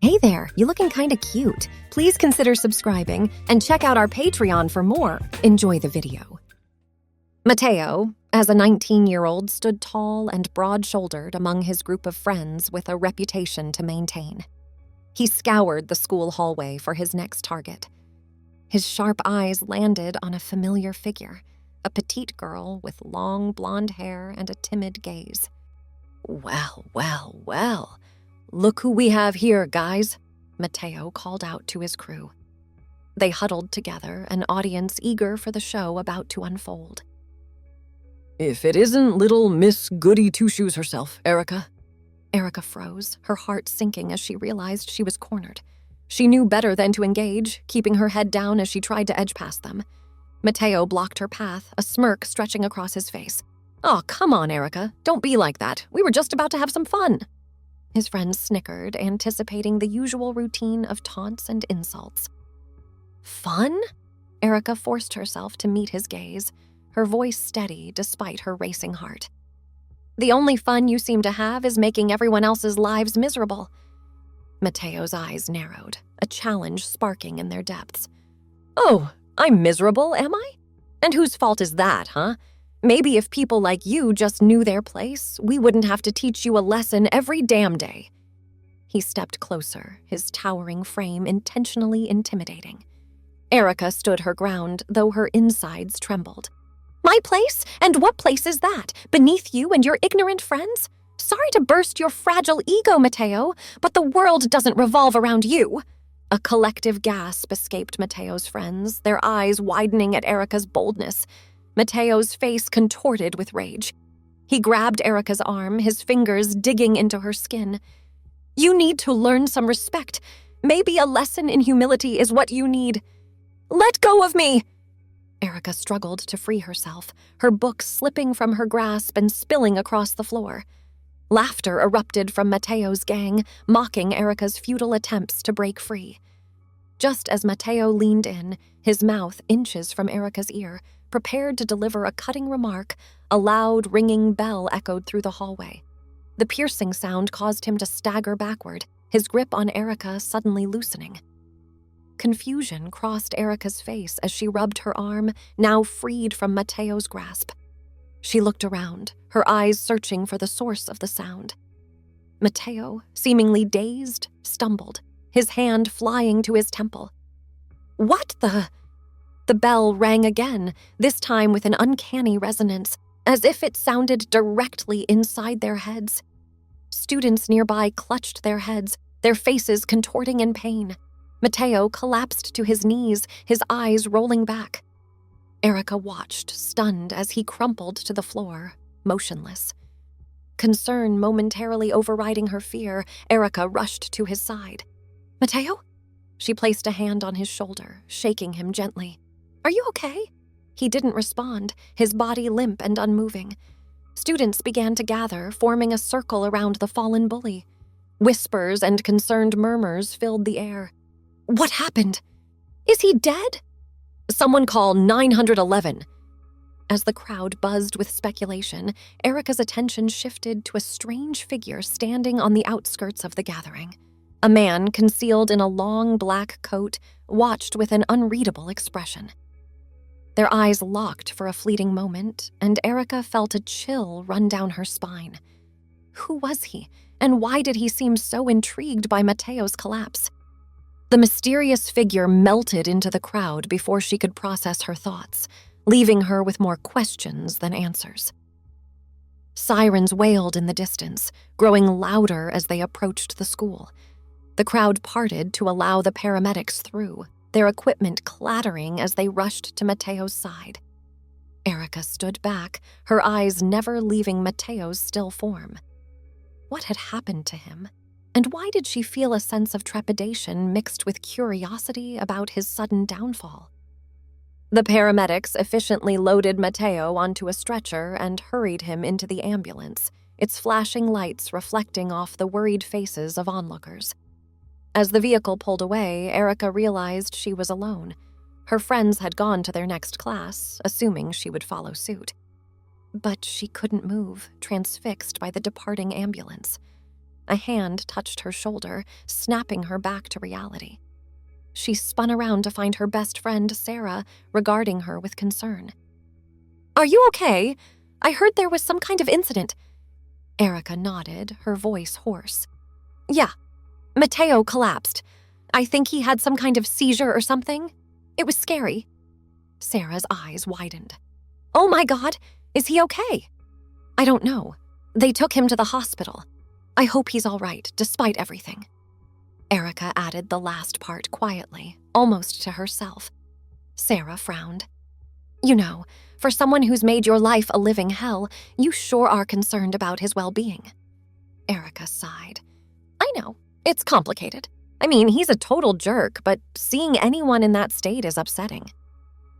Hey there, you looking kinda cute. Please consider subscribing and check out our Patreon for more. Enjoy the video. Mateo, as a 19-year-old, stood tall and broad-shouldered among his group of friends with a reputation to maintain. He scoured the school hallway for his next target. His sharp eyes landed on a familiar figure, a petite girl with long blonde hair and a timid gaze. Well, well, well. Look who we have here, guys, Mateo called out to his crew. They huddled together, an audience eager for the show about to unfold. If it isn't little Miss Goody Two-Shoes herself, Erica. Erica froze, her heart sinking as she realized she was cornered. She knew better than to engage, keeping her head down as she tried to edge past them. Mateo blocked her path, a smirk stretching across his face. Oh, come on, Erica. Don't be like that. We were just about to have some fun. His friends snickered, anticipating the usual routine of taunts and insults. Fun? Erica forced herself to meet his gaze, her voice steady despite her racing heart. The only fun you seem to have is making everyone else's lives miserable. Mateo's eyes narrowed, a challenge sparking in their depths. Oh, I'm miserable, am I? And whose fault is that, huh? Maybe if people like you just knew their place, we wouldn't have to teach you a lesson every damn day. He stepped closer, his towering frame intentionally intimidating. Erica stood her ground, though her insides trembled. My place? And what place is that? Beneath you and your ignorant friends? Sorry to burst your fragile ego, Mateo, but the world doesn't revolve around you. A collective gasp escaped Mateo's friends, their eyes widening at Erica's boldness. Mateo's face contorted with rage. He grabbed Erica's arm, his fingers digging into her skin. You need to learn some respect. Maybe a lesson in humility is what you need. Let go of me! Erica struggled to free herself, her book slipping from her grasp and spilling across the floor. Laughter erupted from Mateo's gang, mocking Erica's futile attempts to break free. Just as Mateo leaned in, his mouth inches from Erica's ear, prepared to deliver a cutting remark, a loud, ringing bell echoed through the hallway. The piercing sound caused him to stagger backward, his grip on Erica suddenly loosening. Confusion crossed Erica's face as she rubbed her arm, now freed from Mateo's grasp. She looked around, her eyes searching for the source of the sound. Mateo, seemingly dazed, stumbled, his hand flying to his temple. What the? The bell rang again, this time with an uncanny resonance, as if it sounded directly inside their heads. Students nearby clutched their heads, their faces contorting in pain. Mateo collapsed to his knees, his eyes rolling back. Erica watched, stunned, as he crumpled to the floor, motionless. Concern momentarily overriding her fear, Erica rushed to his side. Mateo? She placed a hand on his shoulder, shaking him gently. Are you okay? He didn't respond, his body limp and unmoving. Students began to gather, forming a circle around the fallen bully. Whispers and concerned murmurs filled the air. What happened? Is he dead? Someone call 911. As the crowd buzzed with speculation, Erica's attention shifted to a strange figure standing on the outskirts of the gathering. A man, concealed in a long black coat, watched with an unreadable expression. Their eyes locked for a fleeting moment, and Erica felt a chill run down her spine. Who was he, and why did he seem so intrigued by Mateo's collapse? The mysterious figure melted into the crowd before she could process her thoughts, leaving her with more questions than answers. Sirens wailed in the distance, growing louder as they approached the school. The crowd parted to allow the paramedics through, their equipment clattering as they rushed to Mateo's side. Erica stood back, her eyes never leaving Mateo's still form. What had happened to him? And why did she feel a sense of trepidation mixed with curiosity about his sudden downfall? The paramedics efficiently loaded Mateo onto a stretcher and hurried him into the ambulance, its flashing lights reflecting off the worried faces of onlookers. As the vehicle pulled away, Erica realized she was alone. Her friends had gone to their next class, assuming she would follow suit. But she couldn't move, transfixed by the departing ambulance. A hand touched her shoulder, snapping her back to reality. She spun around to find her best friend, Sarah, regarding her with concern. "Are you okay? I heard there was some kind of incident." Erica nodded, her voice hoarse. "Yeah, Mateo collapsed. I think he had some kind of seizure or something. It was scary." Sarah's eyes widened. "Oh my God, is he okay?" "I don't know. They took him to the hospital. I hope he's all right, despite everything." Erica added the last part quietly, almost to herself. Sarah frowned. "You know, for someone who's made your life a living hell, you sure are concerned about his well-being." Erica sighed. "I know, it's complicated. I mean, he's a total jerk, but seeing anyone in that state is upsetting."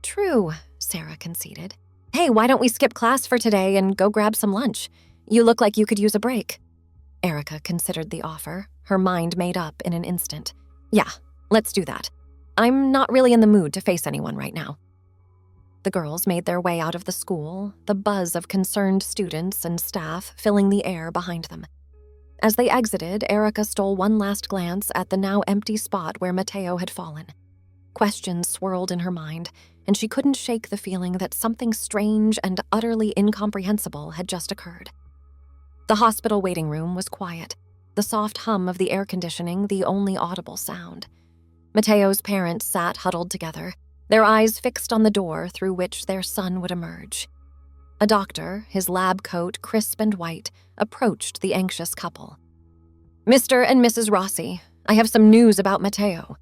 "True," Sarah conceded. "Hey, why don't we skip class for today and go grab some lunch? You look like you could use a break." Erica considered the offer, her mind made up in an instant. "Yeah, let's do that. I'm not really in the mood to face anyone right now." The girls made their way out of the school, the buzz of concerned students and staff filling the air behind them. As they exited, Erica stole one last glance at the now empty spot where Mateo had fallen. Questions swirled in her mind, and she couldn't shake the feeling that something strange and utterly incomprehensible had just occurred. The hospital waiting room was quiet, the soft hum of the air conditioning the only audible sound. Mateo's parents sat huddled together, their eyes fixed on the door through which their son would emerge. A doctor, his lab coat crisp and white, approached the anxious couple. "Mr. and Mrs. Rossi, I have some news about Mateo."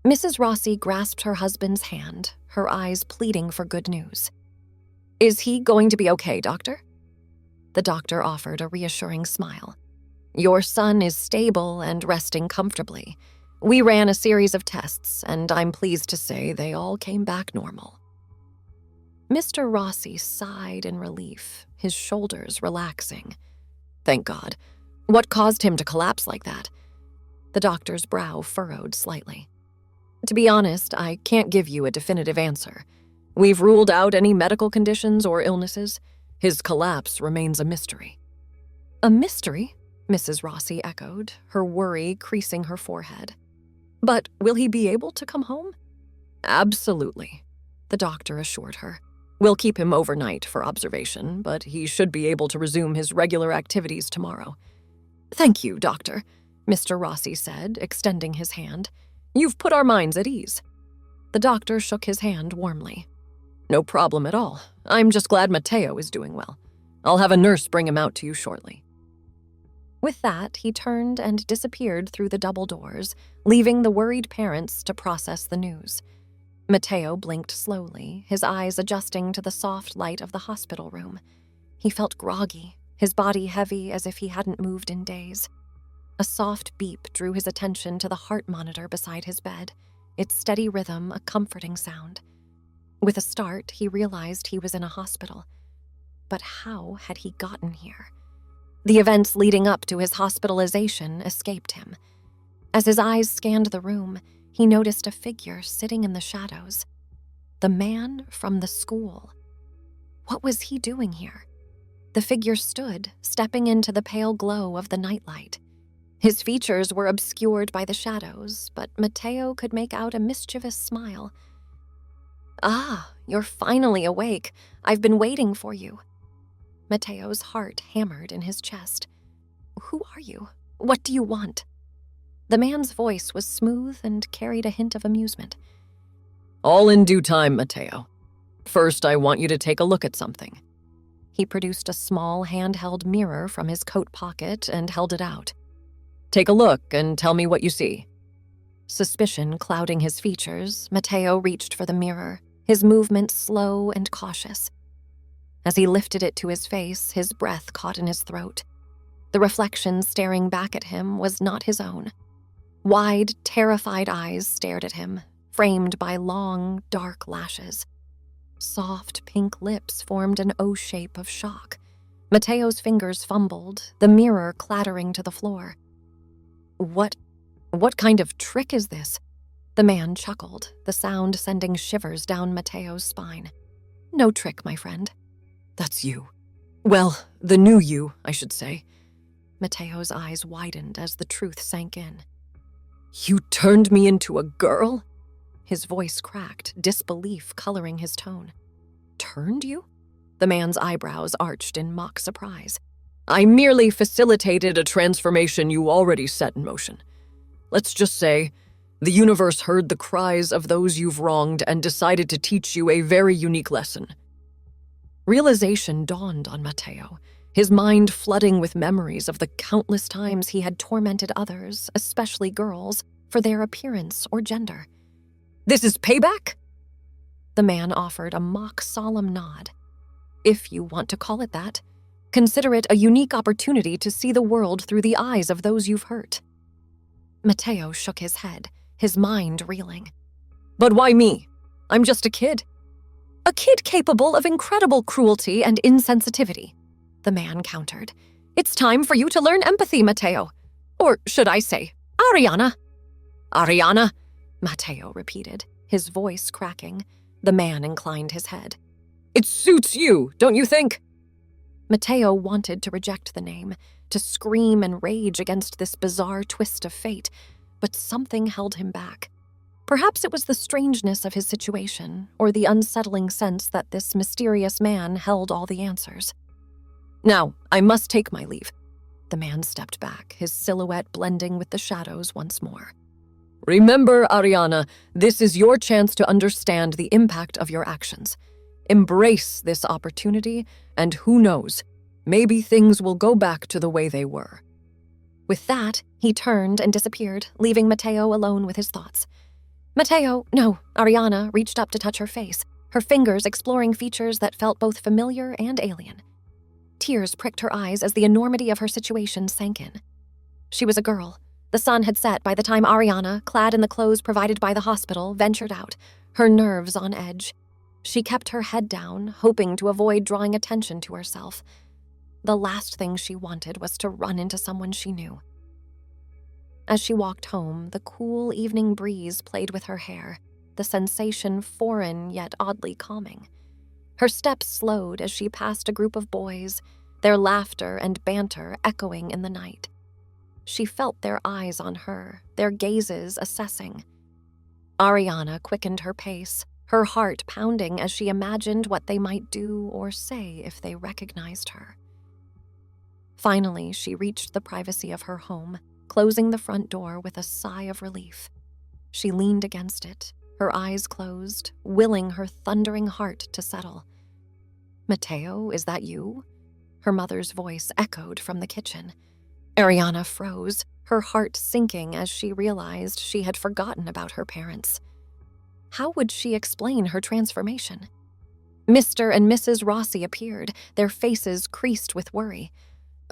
Mrs. Rossi grasped her husband's hand, her eyes pleading for good news. "Is he going to be okay, doctor?" The doctor offered a reassuring smile. "Your son is stable and resting comfortably. We ran a series of tests, and I'm pleased to say they all came back normal." Mr. Rossi sighed in relief, his shoulders relaxing. "Thank God. What caused him to collapse like that?" The doctor's brow furrowed slightly. "To be honest, I can't give you a definitive answer. We've ruled out any medical conditions or illnesses. His collapse remains a mystery." "A mystery?" Mrs. Rossi echoed, her worry creasing her forehead. "But will he be able to come home?" "Absolutely," the doctor assured her. "We'll keep him overnight for observation, but he should be able to resume his regular activities tomorrow." "Thank you, doctor," Mr. Rossi said, extending his hand. "You've put our minds at ease." The doctor shook his hand warmly. "No problem at all. I'm just glad Mateo is doing well. I'll have a nurse bring him out to you shortly." With that, he turned and disappeared through the double doors, leaving the worried parents to process the news. Mateo blinked slowly, his eyes adjusting to the soft light of the hospital room. He felt groggy, his body heavy as if he hadn't moved in days. A soft beep drew his attention to the heart monitor beside his bed, its steady rhythm a comforting sound. With a start, he realized he was in a hospital. But how had he gotten here? The events leading up to his hospitalization escaped him. As his eyes scanned the room, he noticed a figure sitting in the shadows. The man from the school. What was he doing here? The figure stood, stepping into the pale glow of the nightlight. His features were obscured by the shadows, but Mateo could make out a mischievous smile. "Ah, you're finally awake. I've been waiting for you." Mateo's heart hammered in his chest. "Who are you? What do you want?" The man's voice was smooth and carried a hint of amusement. "All in due time, Mateo. First, I want you to take a look at something." He produced a small handheld mirror from his coat pocket and held it out. "Take a look and tell me what you see." Suspicion clouding his features, Mateo reached for the mirror, his movement slow and cautious. As he lifted it to his face, his breath caught in his throat. The reflection staring back at him was not his own. Wide, terrified eyes stared at him, framed by long, dark lashes. Soft, pink lips formed an O shape of shock. Mateo's fingers fumbled, the mirror clattering to the floor. What kind of trick is this?" The man chuckled, the sound sending shivers down Mateo's spine. "No trick, my friend." "That's you. Well, the new you, I should say. Mateo's eyes widened as the truth sank in. You turned me into a girl? His voice cracked, disbelief coloring his tone. Turned you? The man's eyebrows arched in mock surprise. I merely facilitated a transformation you already set in motion. Let's just say, the universe heard the cries of those you've wronged and decided to teach you a very unique lesson. Realization dawned on Mateo, his mind flooding with memories of the countless times he had tormented others, especially girls, for their appearance or gender. This is payback? The man offered a mock solemn nod. If you want to call it that. Consider it a unique opportunity to see the world through the eyes of those you've hurt. Mateo shook his head, his mind reeling. But why me? I'm just a kid. A kid capable of incredible cruelty and insensitivity, the man countered. It's time for you to learn empathy, Mateo. Or should I say, Ariana? Ariana? Mateo repeated, his voice cracking. The man inclined his head. It suits you, don't you think? Mateo wanted to reject the name, to scream and rage against this bizarre twist of fate, but something held him back. Perhaps it was the strangeness of his situation, or the unsettling sense that this mysterious man held all the answers. Now, I must take my leave. The man stepped back, his silhouette blending with the shadows once more. Remember, Ariana, this is your chance to understand the impact of your actions. Embrace this opportunity, and who knows, maybe things will go back to the way they were. With that, he turned and disappeared, leaving Mateo alone with his thoughts. Ariana reached up to touch her face, her fingers exploring features that felt both familiar and alien. Tears pricked her eyes as the enormity of her situation sank in. She was a girl. The sun had set by the time Ariana, clad in the clothes provided by the hospital, ventured out, her nerves on edge. She kept her head down, hoping to avoid drawing attention to herself. The last thing she wanted was to run into someone she knew. As she walked home, the cool evening breeze played with her hair, the sensation foreign yet oddly calming. Her steps slowed as she passed a group of boys, their laughter and banter echoing in the night. She felt their eyes on her, their gazes assessing. Ariana quickened her pace, her heart pounding as she imagined what they might do or say if they recognized her. Finally, she reached the privacy of her home, closing the front door with a sigh of relief. She leaned against it, her eyes closed, willing her thundering heart to settle. "Mateo, is that you?" Her mother's voice echoed from the kitchen. Ariana froze, her heart sinking as she realized she had forgotten about her parents. How would she explain her transformation? Mr. and Mrs. Rossi appeared, their faces creased with worry.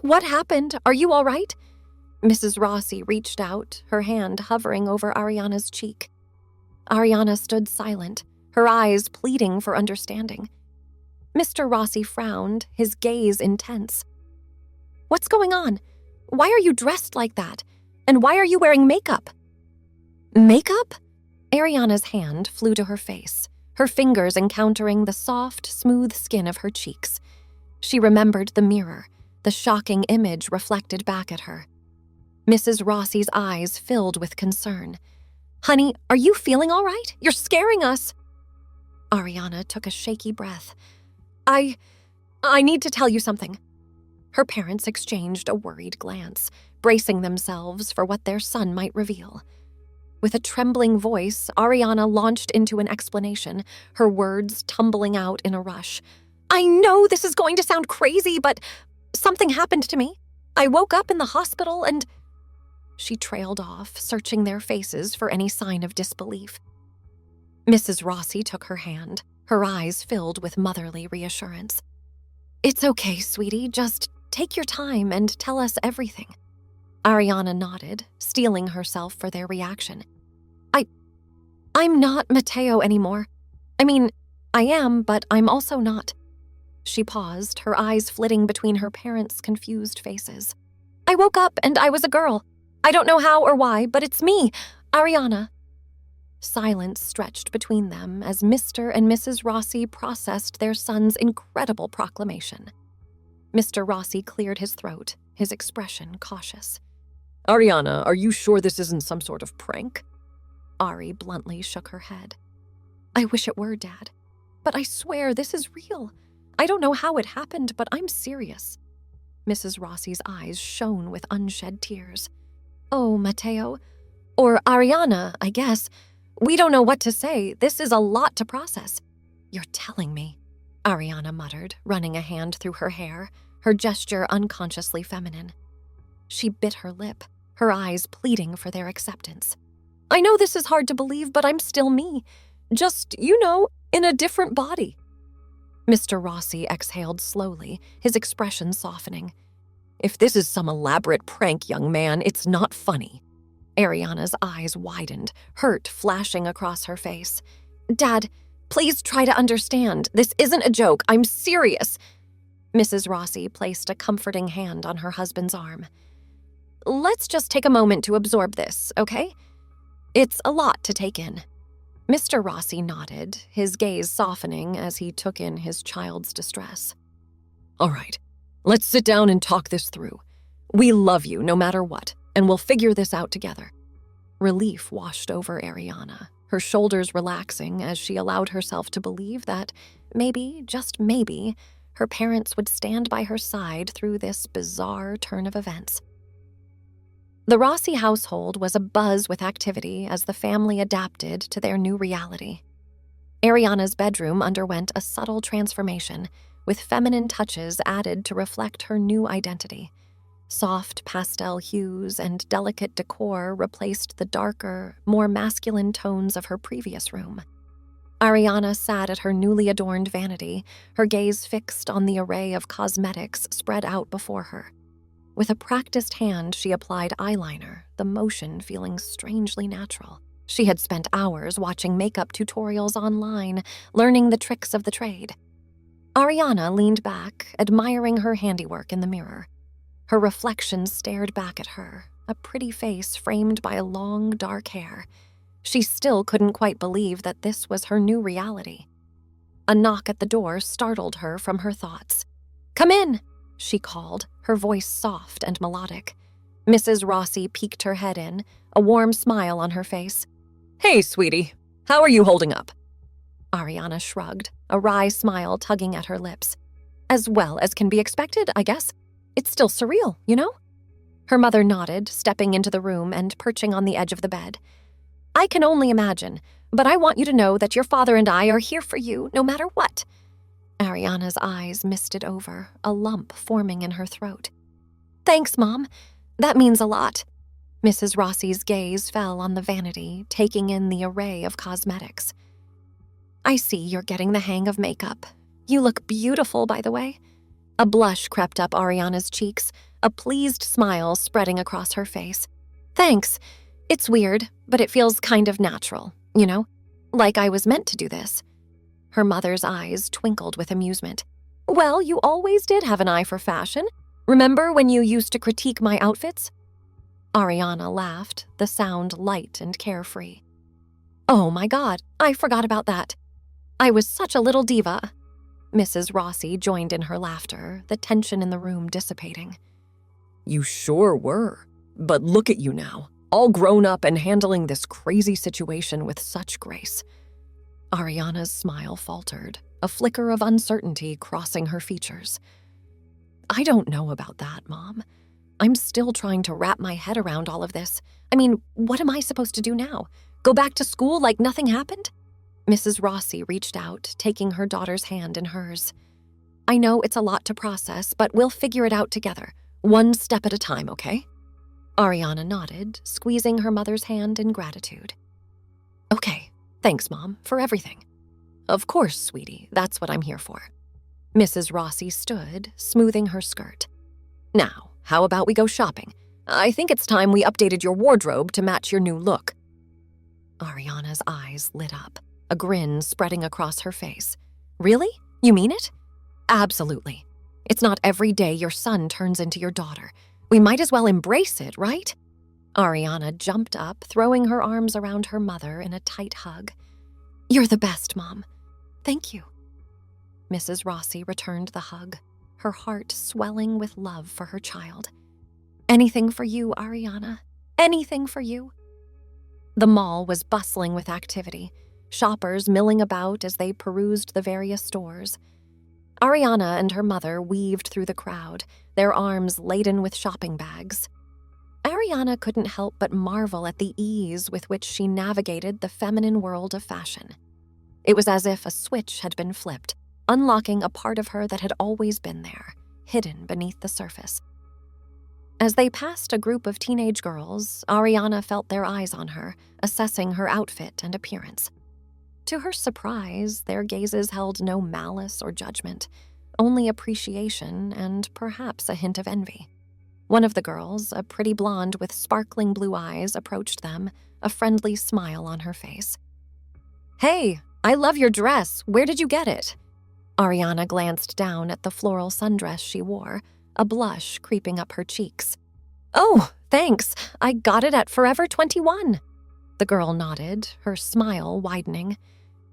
"What happened? Are you all right?" Mrs. Rossi reached out, her hand hovering over Ariana's cheek. Ariana stood silent, her eyes pleading for understanding. Mr. Rossi frowned, his gaze intense. "What's going on? Why are you dressed like that? And why are you wearing makeup?" "Makeup?" Ariana's hand flew to her face, her fingers encountering the soft, smooth skin of her cheeks. She remembered the mirror, the shocking image reflected back at her. Mrs. Rossi's eyes filled with concern. "Honey, are you feeling all right? You're scaring us." Ariana took a shaky breath. I need to tell you something." Her parents exchanged a worried glance, bracing themselves for what their son might reveal. With a trembling voice, Ariana launched into an explanation, her words tumbling out in a rush. "I know this is going to sound crazy, but something happened to me. I woke up in the hospital and—" She trailed off, searching their faces for any sign of disbelief. Mrs. Rossi took her hand, her eyes filled with motherly reassurance. "It's okay, sweetie. Just take your time and tell us everything." Ariana nodded, steeling herself for their reaction. I'm not Mateo anymore. I mean, I am, but I'm also not." She paused, her eyes flitting between her parents' confused faces. "I woke up and I was a girl. I don't know how or why, but it's me, Ariana." Silence stretched between them as Mr. and Mrs. Rossi processed their son's incredible proclamation. Mr. Rossi cleared his throat, his expression cautious. Ariana, are you sure this isn't some sort of prank? Ari bluntly shook her head. I wish it were, Dad. But I swear this is real. I don't know how it happened, but I'm serious. Mrs. Rossi's eyes shone with unshed tears. Oh, Matteo. Or Ariana, I guess. We don't know what to say. This is a lot to process. You're telling me, Ariana muttered, running a hand through her hair, her gesture unconsciously feminine. She bit her lip, her eyes pleading for their acceptance. I know this is hard to believe, but I'm still me. Just, in a different body. Mr. Rossi exhaled slowly, his expression softening. If this is some elaborate prank, young man, it's not funny. Ariana's eyes widened, hurt flashing across her face. Dad, please try to understand. This isn't a joke. I'm serious. Mrs. Rossi placed a comforting hand on her husband's arm. Let's just take a moment to absorb this, okay? It's a lot to take in. Mr. Rossi nodded, his gaze softening as he took in his child's distress. All right, let's sit down and talk this through. We love you no matter what, and we'll figure this out together. Relief washed over Ariana, her shoulders relaxing as she allowed herself to believe that maybe, just maybe, her parents would stand by her side through this bizarre turn of events. The Rossi household was abuzz with activity as the family adapted to their new reality. Ariana's bedroom underwent a subtle transformation, with feminine touches added to reflect her new identity. Soft pastel hues and delicate decor replaced the darker, more masculine tones of her previous room. Ariana sat at her newly adorned vanity, her gaze fixed on the array of cosmetics spread out before her. With a practiced hand, she applied eyeliner, the motion feeling strangely natural. She had spent hours watching makeup tutorials online, learning the tricks of the trade. Ariana leaned back, admiring her handiwork in the mirror. Her reflection stared back at her, a pretty face framed by long, dark hair. She still couldn't quite believe that this was her new reality. A knock at the door startled her from her thoughts. "Come in," she called, her voice soft and melodic. Mrs. Rossi peeked her head in, a warm smile on her face. Hey, sweetie, how are you holding up? Ariana shrugged, a wry smile tugging at her lips. As well as can be expected, I guess. It's still surreal, Her mother nodded, stepping into the room and perching on the edge of the bed. I can only imagine, but I want you to know that your father and I are here for you, no matter what. Ariana's eyes misted over, a lump forming in her throat. Thanks, Mom. That means a lot. Mrs. Rossi's gaze fell on the vanity, taking in the array of cosmetics. I see you're getting the hang of makeup. You look beautiful, by the way. A blush crept up Ariana's cheeks, a pleased smile spreading across her face. Thanks. It's weird, but it feels kind of natural, Like I was meant to do this. Her mother's eyes twinkled with amusement. Well, you always did have an eye for fashion. Remember when you used to critique my outfits? Ariana laughed, the sound light and carefree. Oh my God, I forgot about that. I was such a little diva. Mrs. Rossi joined in her laughter, the tension in the room dissipating. You sure were. But look at you now, all grown up and handling this crazy situation with such grace. Ariana's smile faltered, a flicker of uncertainty crossing her features. I don't know about that, Mom. I'm still trying to wrap my head around all of this. I mean, what am I supposed to do now? Go back to school like nothing happened? Mrs. Rossi reached out, taking her daughter's hand in hers. I know it's a lot to process, but we'll figure it out together, one step at a time, okay? Ariana nodded, squeezing her mother's hand in gratitude. Okay, thanks, Mom, for everything. Of course, sweetie, that's what I'm here for. Mrs. Rossi stood, smoothing her skirt. Now, how about we go shopping? I think it's time we updated your wardrobe to match your new look. Ariana's eyes lit up, a grin spreading across her face. Really? You mean it? Absolutely. It's not every day your son turns into your daughter. We might as well embrace it, right? Ariana jumped up, throwing her arms around her mother in a tight hug. You're the best, Mom. Thank you. Mrs. Rossi returned the hug, her heart swelling with love for her child. Anything for you, Ariana. Anything for you. The mall was bustling with activity, shoppers milling about as they perused the various stores. Ariana and her mother weaved through the crowd, their arms laden with shopping bags. Ariana couldn't help but marvel at the ease with which she navigated the feminine world of fashion. It was as if a switch had been flipped, unlocking a part of her that had always been there, hidden beneath the surface. As they passed a group of teenage girls, Ariana felt their eyes on her, assessing her outfit and appearance. To her surprise, their gazes held no malice or judgment, only appreciation and perhaps a hint of envy. One of the girls, a pretty blonde with sparkling blue eyes, approached them, a friendly smile on her face. "Hey, I love your dress. Where did you get it?" Ariana glanced down at the floral sundress she wore, a blush creeping up her cheeks. "Oh, thanks. I got it at Forever 21. The girl nodded, her smile widening.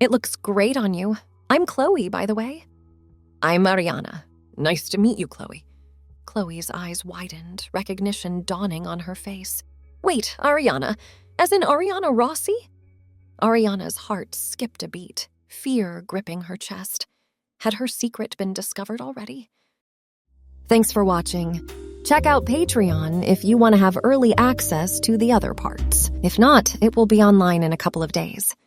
"It looks great on you. I'm Chloe, by the way." I'm Ariana. Nice to meet you, Chloe. Chloe's eyes widened, recognition dawning on her face. "Wait, Ariana, as in Ariana Rossi?" Ariana's heart skipped a beat, fear gripping her chest. Had her secret been discovered already? Thanks for watching. Check out Patreon if you want to have early access to the other parts. If not, it will be online in a couple of days.